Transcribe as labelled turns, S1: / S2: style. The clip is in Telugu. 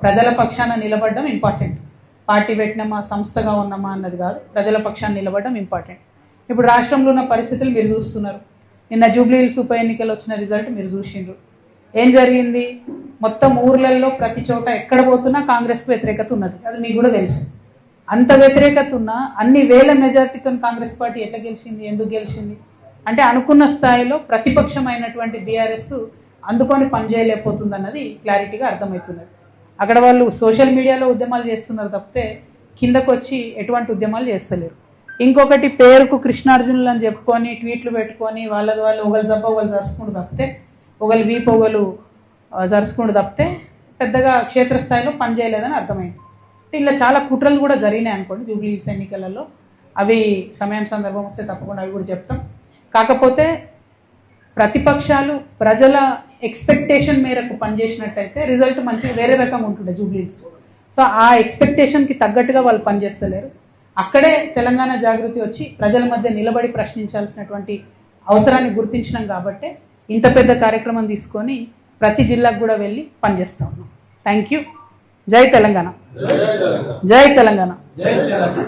S1: ప్రజల పక్షాన నిలబడడం ఇంపార్టెంట్. పార్టీ పెట్టినామా, సంస్థగా ఉన్నామా అన్నది కాదు, ప్రజల పక్షాన నిలబడడం ఇంపార్టెంట్. ఇప్పుడు రాష్ట్రంలో ఉన్న పరిస్థితులు మీరు చూస్తున్నారు. నిన్న జూబ్లీహిల్స్ ఉప ఎన్నికలు వచ్చిన రిజల్ట్ మీరు చూసిండ్రు. ఏం జరిగింది? మొత్తం ఊర్లలో ప్రతి చోట ఎక్కడ పోతున్నా కాంగ్రెస్కి వ్యతిరేకత ఉన్నది. అది మీకు కూడా తెలుసు. అంత వ్యతిరేకత ఉన్నా అన్ని వేల మెజార్టీతో కాంగ్రెస్ పార్టీ ఎట్లా గెలిచింది, ఎందుకు గెలిచింది అంటే అనుకున్న స్థాయిలో ప్రతిపక్షమైనటువంటి బీఆర్ఎస్ అందుకొని పనిచేయలేకపోతుంది అన్నది క్లారిటీగా అర్థమవుతున్నది. అక్కడ వాళ్ళు సోషల్ మీడియాలో ఉద్యమాలు చేస్తున్నారు తప్పితే కిందకు వచ్చి ఎటువంటి ఉద్యమాలు చేస్తలేరు. ఇంకొకటి పేరుకు కృష్ణార్జునులు అని చెప్పుకొని ట్వీట్లు పెట్టుకొని వాళ్ళది వాళ్ళు ఒకళ్ళు జబ్బ ఒకళ్ళు జరుచుకుంటూ తప్పితే, ఒకళ్ళు వీపు ఒకళ్ళు జరుచుకుంటూ తప్పితే పెద్దగా క్షేత్రస్థాయిలో పనిచేయలేదని అర్థమైంది. ఇలా చాలా కుట్రలు కూడా జరిగినాయి అనుకోండి జూబ్లీహిల్స్ ఎన్నికలలో. అవి సమయం సందర్భం వస్తే తప్పకుండా అవి కూడా చెప్తాం. కాకపోతే ప్రతిపక్షాలు ప్రజల ఎక్స్పెక్టేషన్ మేరకు పనిచేసినట్టయితే రిజల్ట్ మంచిగా వేరే రకంగా ఉంటుండే జూబ్లీహిల్స్. సో ఆ ఎక్స్పెక్టేషన్కి తగ్గట్టుగా వాళ్ళు పనిచేస్తలేరు. అక్కడే తెలంగాణ జాగృతి వచ్చి ప్రజల మధ్య నిలబడి ప్రశ్నించాల్సినటువంటి అవసరాన్ని గుర్తించినాం కాబట్టి ఇంత పెద్ద కార్యక్రమం తీసుకొని ప్రతి జిల్లాకు కూడా వెళ్ళి పనిచేస్తా ఉన్నాం. Thank you. జై తెలంగాణ. జై తెలంగాణ.